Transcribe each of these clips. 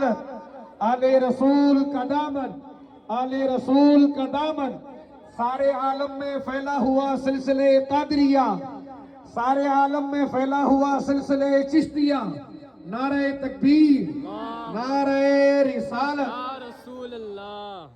رسالت آل رسول کا دامن آل رسول کا دامن سارے عالم میں پھیلا ہوا سلسلے قادریہ سارے عالم میں پھیلا ہوا سلسلے چشتیہ نعرہ تکبیر نعرہ رسالت یا رسول اللہ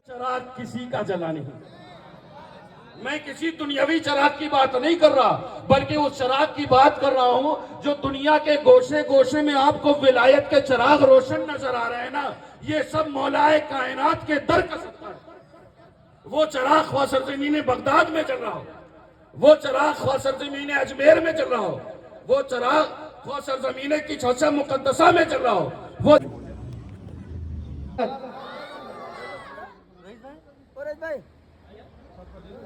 چراغ کسی کا جلا نہیں. میں کسی دنیاوی چراغ کی بات نہیں کر رہا بلکہ اس چراغ کی بات کر رہا ہوں جو دنیا کے گوشے گوشے میں آپ کو ولایت کے چراغ روشن نظر آ رہے ہیں نا. یہ سب مولائے کائنات کے در کا صدقہ ہے. وہ چراغ خواہ سرزمین بغداد میں چل رہا ہو, وہ چراغ خواہ سرزمین اجمیر میں چل رہا ہو, وہ چراغ خواہ سرزمین کی چھوچا مقدسہ میں چل رہا ہو, وہ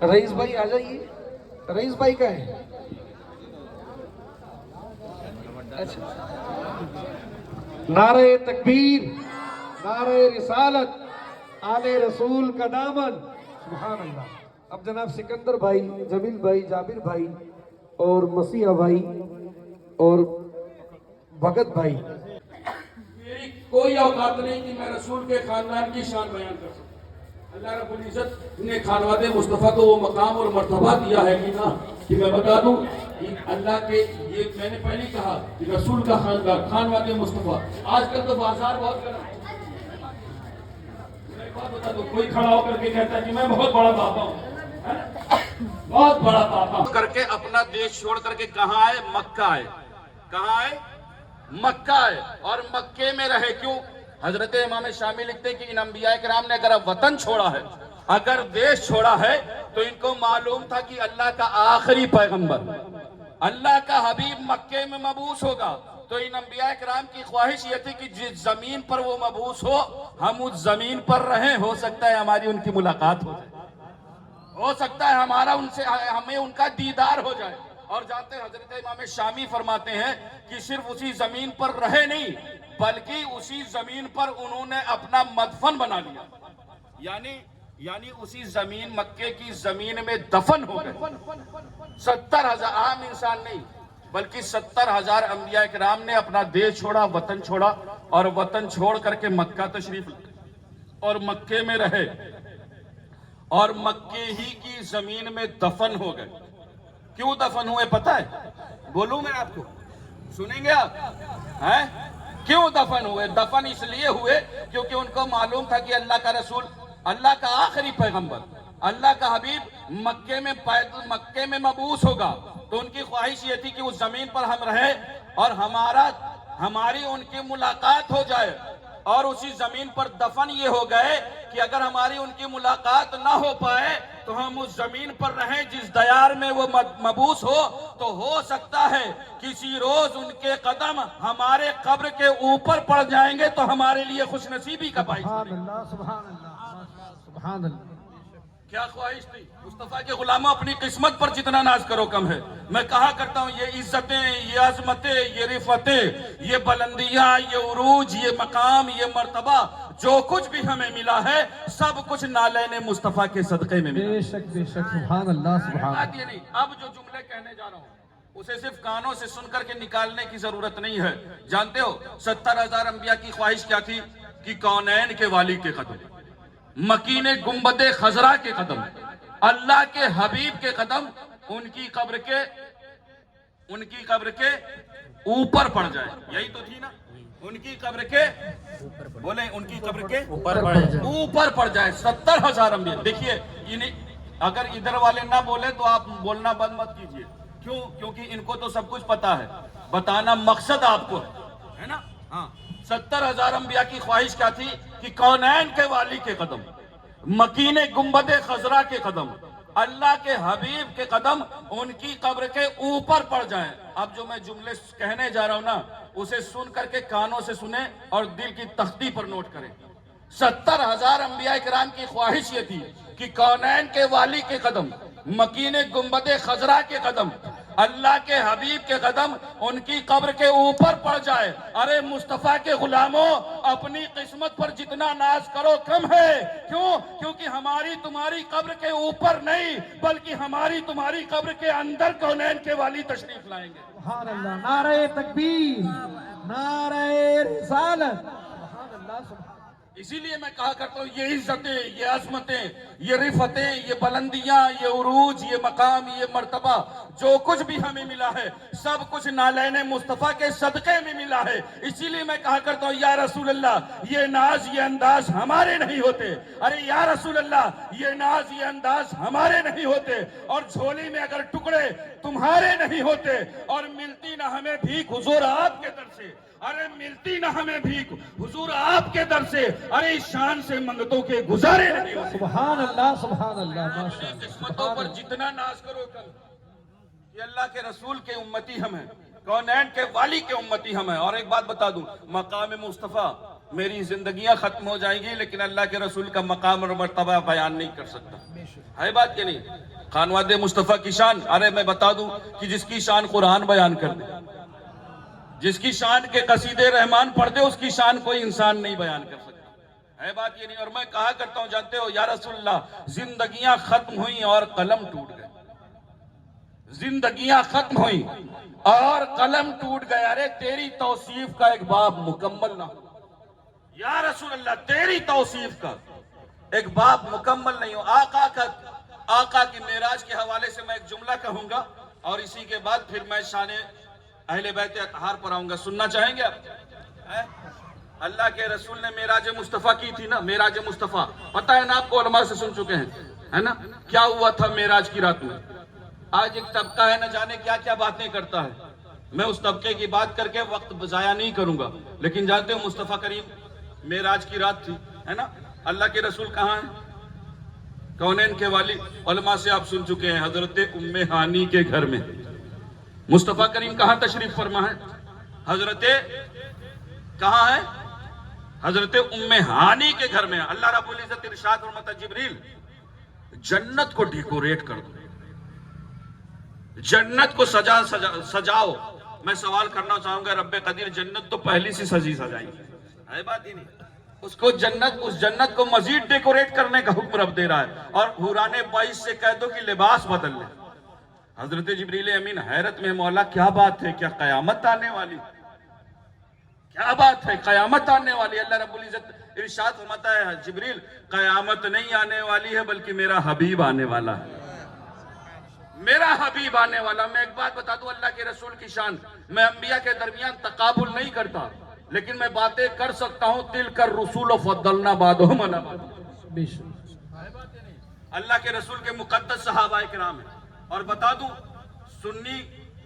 رئیس بھائی آ جائیے. رئیس بھائی کا ہے اچھا. نعرہ تکبیر نعرہ رسالت آل رسول کا دامن سبحان اللہ. اب جناب سکندر بھائی, جمیل بھائی, جابر بھائی اور مسیح بھائی اور بھگت بھائی. میری کوئی اوقات نہیں کہ میں رسول کے خاندان کی شان بیان کر سکوں. اللہ رب العزت نے خانواد مصطفیٰ کو وہ مقام اور مرتبہ دیا ہے کہ نا کہ میں بتا دوں کہ اللہ کے یہ میں نے پہلے کہا کہ رسول کا خاندان خانواد مصطفیٰ. آج کل تو بازار بہت گرم ہے. میں ایک بات بتا دوں, کوئی کھڑا ہو کر کے کہتا ہے کہ میں بہت بڑا بابا ہوں, بہت بڑا بابا کر کے اپنا دیش چھوڑ کر کے کہاں آئے؟ مکہ آئے. کہاں آئے؟ مکہ آئے. اور مکے میں رہے. کیوں؟ حضرت امام شامی لکھتے کہ ان انبیاء کرام نے اگر وطن چھوڑا ہے, اگر دیش چھوڑا ہے, تو ان کو معلوم تھا کہ اللہ کا آخری پیغمبر اللہ کا حبیب مکے میں مبعوث ہوگا. تو ان انبیاء کرام کی خواہش یہ تھی کہ جس زمین پر وہ مبعوث ہو ہم اس زمین پر رہیں. ہو سکتا ہے ہماری ان کی ملاقات ہو جائے, ہو سکتا ہے ہمیں ان کا دیدار ہو جائے. اور جانتے ہیں حضرت امام شامی فرماتے ہیں کہ صرف اسی زمین پر رہے نہیں بلکہ اسی زمین پر انہوں نے اپنا مدفن بنا لیا. یعنی اسی زمین مکے کی زمین میں دفن ہو گئے. 70,000 عام انسان نہیں بلکہ 70,000 انبیاء کرام نے اپنا دیش چھوڑا, وطن چھوڑا, اور وطن چھوڑ کر کے مکہ تشریف لائے اور مکے میں رہے اور مکے ہی کی زمین میں دفن ہو گئے. کیوں دفن ہوئے پتہ ہے؟ بولوں میں آپ کو, سنیں گے آپ ہیں کیوں دفن ہوئے؟ دفن اس لیے ہوئے کیونکہ ان کو معلوم تھا کہ اللہ کا رسول, اللہ کا آخری پیغمبر, اللہ کا حبیب مکے میں مبعوث ہوگا. تو ان کی خواہش یہ تھی کہ اس زمین پر ہم رہیں اور ہماری ان کی ملاقات ہو جائے. اور اسی زمین پر دفن یہ ہو گئے کہ اگر ہماری ان کی ملاقات نہ ہو پائے تو ہم اس زمین پر رہیں جس دیار میں وہ مبعوث ہو سکتا ہے کسی روز ان کے قدم ہمارے قبر کے اوپر پڑ جائیں گے تو ہمارے لیے خوش نصیبی کا باعث بنے گا. سبحان اللہ سبحان اللہ. کیا خواہش تھی؟ مصطفیٰ کے غلاموں, اپنی قسمت پر جتنا ناز کرو کم ہے. میں کہا کرتا ہوں یہ عزتیں, یہ عظمتیں, یہ رفعتیں, یہ بلندیاں, یہ عروج, یہ مقام, یہ مرتبہ, جو کچھ بھی ہمیں ملا ہے سب کچھ نالین مصطفیٰ کے صدقے میں ملا. بے شک بے شک سبحان اللہ سبحان اللہ. یہ نہیں, اب جو جملے کہنے جا رہا ہوں اسے صرف کانوں سے سن کر کے نکالنے کی ضرورت نہیں ہے. جانتے ہو 70,000 انبیاء کی خواہش کیا تھی؟ کہ کونین کے والی کے قدم, مکین گنبد خضرا کے قدم, اللہ کے حبیب کے قدم ان کی قبر کے اوپر پڑ جائے. یہی تو تھی نا, ان کی قبر کے بولیں, ان کی قبر کے اوپر پڑ جائے. 70,000 انبیاء. دیکھیے اگر ادھر والے نہ بولے تو آپ بولنا بند مت کیجئے. کیوں؟ کیونکہ ان کو تو سب کچھ پتا ہے, بتانا مقصد آپ کو ہے نا. ہاں, 70,000 انبیاء کی خواہش کیا تھی؟ کہ کونین کے والی کے قدم, مکین گنبد خضرا کے قدم, اللہ کے حبیب کے قدم ان کی قبر کے اوپر پڑ جائیں. اب جو میں جملے کہنے جا رہا ہوں نا اسے سن کر کے کانوں سے سنیں اور دل کی تختی پر نوٹ کریں۔ 70,000 انبیاء کرام کی خواہش یہ تھی کہ کونین کے والی کے قدم، مکین گنبد خضرا کے قدم، اللہ کے حبیب کے قدم ان کی قبر کے اوپر پڑ جائے۔ ارے مصطفیٰ کے غلاموں، اپنی قسمت پر جتنا ناز کرو کم ہے۔ کیوں؟ کیونکہ ہماری تمہاری قبر کے اوپر نہیں بلکہ ہماری تمہاری قبر کے اندر کونین کے والی تشریف لائیں گے۔ سبحان اللہ، نعرہ تکبیر، نعرہ رسالت، سبحان اللہ سبحان اللہ۔ اسی لیے میں کہا کرتا ہوں یہ عزتیں، یہ عظمتیں، یہ رفتیں، یہ بلندیاں، یہ عروج، یہ مقام، یہ مرتبہ، جو کچھ بھی ہمیں ملا ہے سب کچھ نالین مصطفیٰ کے صدقے میں ملا ہے۔ اسی لیے میں کہا کرتا ہوں یا رسول اللہ، یہ ناز یہ انداز ہمارے نہیں ہوتے۔ ارے یا رسول اللہ، یہ ناز یہ انداز ہمارے نہیں ہوتے، اور جھولی میں اگر ٹکڑے تمہارے نہیں ہوتے، اور ملتی نہ ہمیں بھیک حضور آپ کے در سے، ارے ملتی نہ ہمیں بھیک حضور آپ کے در سے، ارے اس شان سے منگتوں کے گزارے نہیں ہوتے۔ سبحان اللہ سبحان اللہ، ماشاء اپنی اللہ۔ قسمتوں پر جتنا ناز کرو کل کہ اللہ کے رسول کے امتی ہم ہیں، کونین کے والی کے امتی ہم ہیں۔ اور ایک بات بتا دوں، مقام مصطفیٰ، میری زندگیاں ختم ہو جائیں گی لیکن اللہ کے رسول کا مقام اور مرتبہ بیان نہیں کر سکتا۔ ہے بات کہ نہیں؟ خانواد مصطفیٰ کی شان، ارے میں بتا دوں کہ جس کی شان قرآن بیان کر دے، جس کی شان کے قصیدے رحمان پڑھ دے، اس کی شان کوئی انسان نہیں بیان کر سکتا۔ ہے بات یہ نہیں؟ اور میں کہا کرتا ہوں، جانتے ہو یا رسول اللہ، زندگیاں ختم ہوئیں اور قلم ٹوٹ گئے، زندگیاں ختم ہوئیں اور قلم ٹوٹ گیا۔ ارے تیری توصیف کا ایک باب مکمل نہ ہو یا رسول اللہ، تیری توصیف کا ایک باب مکمل نہیں ہو۔ آقا کی معراج کے حوالے سے میں ایک جملہ کہوں گا اور اسی کے بعد پھر میں شان اہل بیت اطہار پر آؤں گا۔ سننا چاہیں گے آپ؟ اللہ کے رسول نے معراج مصطفیٰ کی تھی نا، معراج مصطفیٰ، پتہ ہے نا آپ کو، علماء سے سن چکے ہیں، ہے نا؟ کیا ہوا تھا معراج کی رات میں؟ آج ایک طبقہ ہے نہ جانے کیا کیا باتیں کرتا ہے، میں اس طبقے کی بات کر کے وقت ضائع نہیں کروں گا، لیکن جانتے ہو مصطفیٰ کریم معراج کی رات تھی، ہے نا؟ اللہ کے رسول کہاں ہیں؟ کونین کے والی، علماء سے آپ سن چکے ہیں، حضرت ام ہانی کے گھر میں۔ مصطفیٰ کریم کہاں تشریف فرما ہے؟ حضرت کہاں ہے؟ حضرت ام ہانی کے گھر میں۔ اللہ رب العزت ارشاد فرماتا ہے، جبریل جنت کو ڈیکوریٹ کر دو، جنت کو سجاؤ۔ میں سوال کرنا چاہوں گا، رب قدیر جنت تو پہلی سی سجی سجائی ہے بات ہی نہیں، اس جنت کو مزید ڈیکوریٹ کرنے کا حکم رب دے رہا ہے، اور حوران 22 سے کہہ دو کہ لباس بدل لیں۔ حضرت جبریل امین حیرت میں، مولا کیا بات ہے؟ کیا قیامت آنے والی؟ کیا بات ہے؟ قیامت آنے والی؟ اللہ رب العزت ارشاد فرماتا ہے، جبریل قیامت نہیں آنے والی ہے بلکہ میرا حبیب آنے والا ہے، میرا حبیب آنے والا۔ میں ایک بات بتا دوں، اللہ کے رسول کی شان، میں انبیاء کے درمیان تقابل نہیں کرتا، لیکن میں باتیں کر سکتا ہوں، تلک الرسول فضلنا بعضهم علی بعض۔ اللہ کے رسول کے مقدس صحابہ کرام ہیں، اور بتا دوں سنی،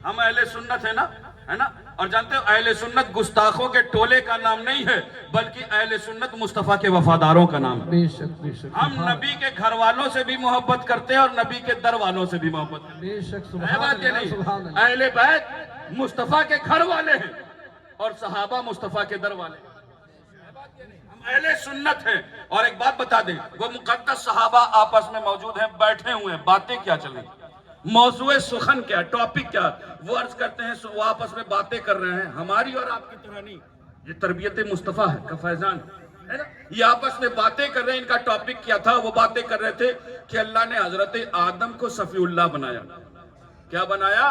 ہم اہل سنت ہیں نا، ہے نا؟ اور جانتے ہو اہل سنت گستاخوں کے ٹولے کا نام نہیں ہے بلکہ اہل سنت مصطفیٰ کے وفاداروں کا نام ہے۔ بے شک بے شک، ہم نبی کے گھر والوں سے بھی محبت کرتے ہیں اور نبی کے در والوں سے بھی محبت کرتے ہیں۔ بے شک، ہے سبحان بات یہ اللہ سبحان نہیں؟ اللہ۔ اہل بیت مصطفیٰ کے گھر والے ہیں اور صحابہ مصطفیٰ کے در والے ہیں، ہم اہل سنت ہیں۔ اور ایک بات بتا دیں، وہ مقدس صحابہ آپس میں موجود ہیں، بیٹھے ہوئے ہیں، باتیں کیا چل رہی ہیں، موضوع سخن کیا، ٹاپک کیا، وہ عرض کرتے ہیں وہ آپس میں باتیں کر رہے ہیں، ہماری اور آپ کی طرح نہیں، یہ تربیت مصطفیٰ ہے کا فیضان ہے نا؟ یہ آپس میں باتیں کر رہے ہیں۔ ان کا ٹاپک کیا تھا؟ وہ باتیں کر رہے تھے کہ اللہ نے حضرت آدم کو صفی اللہ بنایا۔ کیا بنایا؟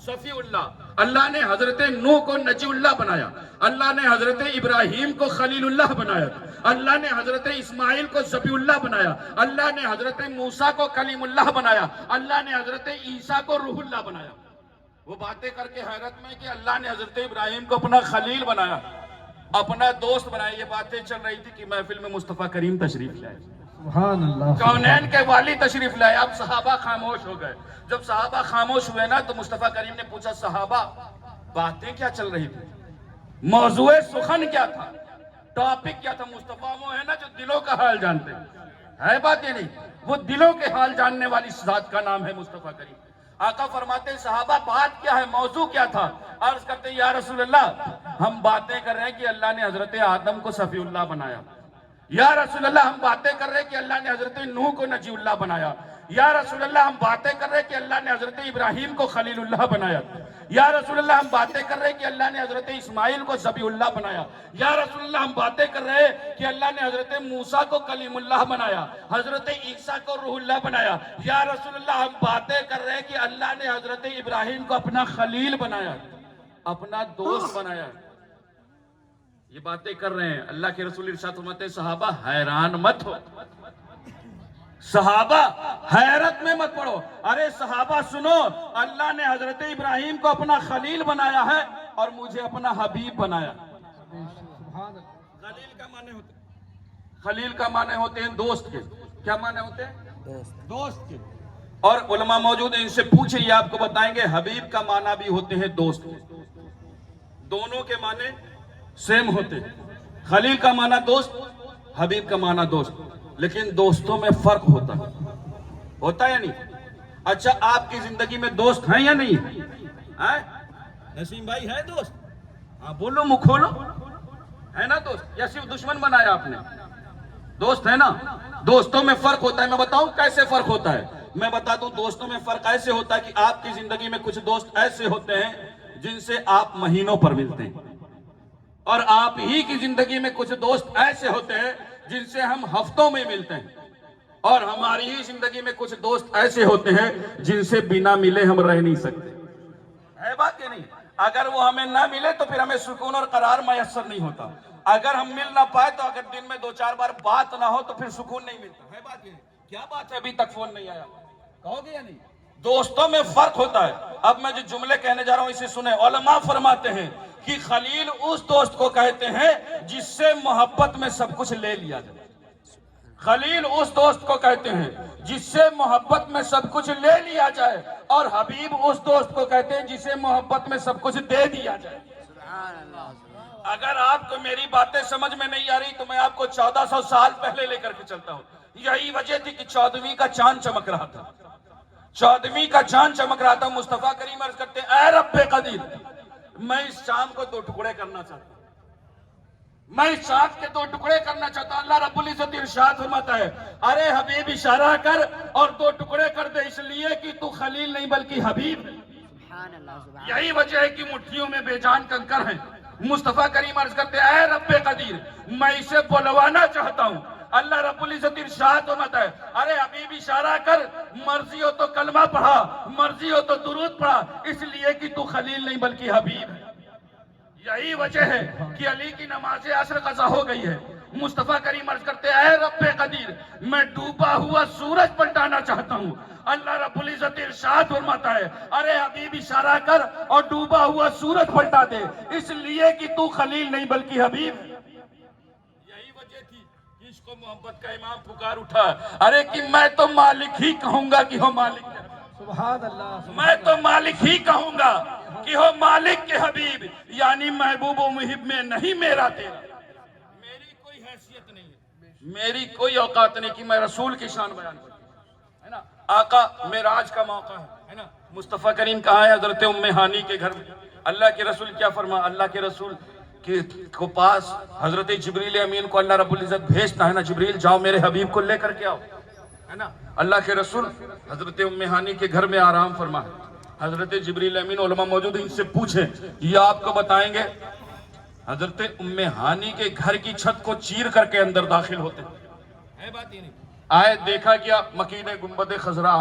صفی اللہ۔ اللہ نے حضرت نوح کو نجی اللہ بنایا، اللہ نے حضرت ابراہیم کو خلیل اللہ بنایا، اللہ نے حضرت اسماعیل کو ذبیح اللہ بنایا، اللہ نے حضرت موسیٰ کو کلیم اللہ بنایا، اللہ نے حضرت عیسیٰ کو روح اللہ بنایا۔ وہ باتیں کر کے حیرت میں کہ اللہ نے حضرت ابراہیم کو اپنا خلیل بنایا، اپنا دوست بنایا۔ یہ باتیں چل رہی تھی کہ محفل میں مصطفیٰ کریم تشریف لائے، سبحان اللہ، کونین کے والی تشریف لائے۔ اب صحابہ خاموش ہو گئے۔ جب صحابہ خاموش ہوئے نا تو مصطفیٰ کریم نے پوچھا، صحابہ باتیں کیا چل رہی تھی؟ موضوع سخن کیا تھا؟ ٹاپک کیا تھا؟ مصطفیٰ وہ ہے نا جو دلوں کا حال جانتے ہیں، ہے بات یہ نہیں؟ وہ دلوں کے حال جاننے والی ذات کا نام ہے مصطفیٰ کریم۔ آقا فرماتے ہیں صحابہ بات کیا ہے، موضوع کیا تھا؟ عرض کرتے ہیں یا رسول اللہ ہم باتیں کر رہے ہیں کہ اللہ نے حضرت آدم کو صفی اللہ بنایا، یا رسول اللہ ہم باتیں کر رہے ہیں کہ اللہ نے حضرت نوح کو نجی اللہ بنایا، یا رسول اللہ ہم باتیں کر رہے ہیں کہ اللہ نے حضرت ابراہیم کو خلیل اللہ بنایا، یا رسول اللہ ہم باتیں کر رہے ہیں کہ اللہ نے حضرت اسماعیل کو ذبیح اللہ بنایا، یا رسول اللہ ہم باتیں کر رہے ہیں کہ اللہ نے حضرت موسیٰ کو کلیم اللہ بنایا، حضرت عیسیٰ کو روح اللہ بنایا، یا رسول اللہ ہم باتیں کر رہے ہیں کہ اللہ نے حضرت ابراہیم کو اپنا خلیل بنایا، اپنا دوست بنایا۔ یہ باتیں کر رہے ہیں، اللہ کے رسول ارشاد فرماتے ہیں صحابہ حیران مت ہو، صحابہ حیرت میں مت پڑو، ارے صحابہ سنو، اللہ نے حضرت ابراہیم کو اپنا خلیل بنایا ہے اور مجھے اپنا حبیب بنایا۔ خلیل کا معنی ہوتے ہیں دوست کے، کیا معنی ہوتے ہیں؟ دوست کے۔ اور علماء موجود ہیں، ان سے پوچھیں یہ آپ کو بتائیں گے حبیب کا معنی بھی ہوتے ہیں دوست کے، دونوں کے معنی سیم ہوتے ہیں، خلیل کا معنی دوست، حبیب کا معنی دوست، لیکن دوستوں میں فرق ہوتا ہے یا نہیں؟ اچھا آپ کی زندگی میں دوست ہیں یا نہیں؟ نسیم بھائی ہے دوست؟ ہاں بولو، منہ کھولو، ہے نا دوست؟ یا صرف دشمن بنایا آپ نے؟ دوست ہے نا؟ دوستوں میں فرق ہوتا ہے، میں بتاؤں کیسے فرق ہوتا ہے؟ میں بتا دوں دوستوں میں فرق ایسے ہوتا ہے کہ آپ کی زندگی میں کچھ دوست ایسے ہوتے ہیں جن سے آپ مہینوں پر ملتے ہیں، اور آپ ہی کی زندگی میں کچھ دوست ایسے ہوتے ہیں جن سے ہم ہفتوں میں ملتے ہیں، اور ہماری ہی زندگی میں کچھ دوست ایسے ہوتے ہیں جن سے بنا ملے ہم رہ نہیں سکتے، ہے بات کہ نہیں؟ اگر وہ ہمیں نہ ملے تو پھر ہمیں سکون اور قرار میسر نہیں ہوتا، اگر ہم مل نہ پائے تو اگر دن میں 2-4 بار بات نہ ہو تو پھر سکون نہیں ملتا، ہے بات کہ نہیں؟ کیا بات ہے ابھی تک فون نہیں آیا، کہو گے یا نہیں؟ دوستوں میں فرق ہوتا ہے۔ اب میں جو جملے کہنے جا رہا ہوں اسے سنیں، علماء فرماتے ہیں کہ خلیل اس دوست کو کہتے ہیں جس سے محبت میں سب کچھ لے لیا جائے، خلیل اس دوست کو کہتے ہیں جس سے محبت میں سب کچھ لے لیا جائے، اور حبیب اس دوست کو کہتے ہیں جسے محبت میں سب کچھ دے دیا جائے۔ اگر آپ کو میری باتیں سمجھ میں نہیں آ رہی تو میں آپ کو 1400 سال پہلے لے کر کے چلتا ہوں۔ یہی وجہ تھی کہ 14ویں کا چاند چمک رہا تھا، 14ویں کا چاند چمک رہا تھا، مصطفیٰ کریم عرض کرتے ہیں اے رب قدیر، میں اس چاند کو 2 ٹکڑے کرنا چاہتا ہوں، میں اس چاند کے 2 ٹکڑے کرنا چاہتا ہوں۔ اللہ رب العزت ارشاد فرماتا ہے ارے حبیب اشارہ کر اور 2 ٹکڑے کر دے، اس لیے کہ تو خلیل نہیں بلکہ حبیب ہے۔ یہی وجہ ہے کہ مٹھیوں میں بے جان کنکر ہیں۔ مصطفیٰ کریم عرض کرتے ہیں اے رب قدیر، میں اسے بلوانا چاہتا ہوں۔ اللہ رب العزت ارشاد فرماتا ہے ارے حبیب اشارہ کر، مرضی ہو تو کلمہ پڑھا، مرضی ہو تو درود پڑھا، اس لیے کہ تو خلیل نہیں بلکہ حبیب ہے۔ یہی وجہ ہے کہ علی کی نماز عصر قضا ہو گئی ہے، مصطفیٰ کریم عرض کرتے ہیں اے رب قدیر، میں ڈوبا ہوا سورج پلٹانا چاہتا ہوں۔ اللہ رب العزت ارشاد فرماتا ہے ارے حبیب اشارہ کر اور ڈوبا ہوا سورج پلٹا دے، اس لیے کہ تو خلیل نہیں بلکہ حبیب ہے۔ یہی وجہ تھی کہ عشق و محبت کا امام پکار اٹھا، ارے کہ میں تو مالک ہی کہوں گا کہ ہو مالک ہے، سبحان اللہ، میں تو مالک ہی کہوں گا کہ ہو مالک کے حبیب، یعنی محبوب و محب میں نہیں میرا تیرا، میری کوئی حیثیت نہیں ہے، میری کوئی اوقات نہیں کہ میں رسول کی شان بیان کروں، ہے نا؟ آقا معراج کا موقع ہے نا؟ مصطفیٰ کریم کہاں ہے؟ حضرت ام ہانی کے گھر میں۔ اللہ کے رسول کیا فرما؟ اللہ کے رسول کے پاس حضرت جبریل امین کو اللہ رب العزت بھیجتا ہے نا، جبریل جاؤ میرے حبیب کو لے کر کے آؤ، ہے نا؟ اللہ کے رسول حضرت ام ہانی کے گھر میں آرام فرما ہے۔ حضرت جبریل امین، علماء موجود ہیں ان سے پوچھیں، یہ آپ کو بتائیں گے حضرت ام ہانی کے گھر کی چھت کو چیر کر کے اندر داخل ہوتے ہیں، ہے بات یہ نہیں؟ آئے دیکھا کیا؟ مکین گنبد خضرا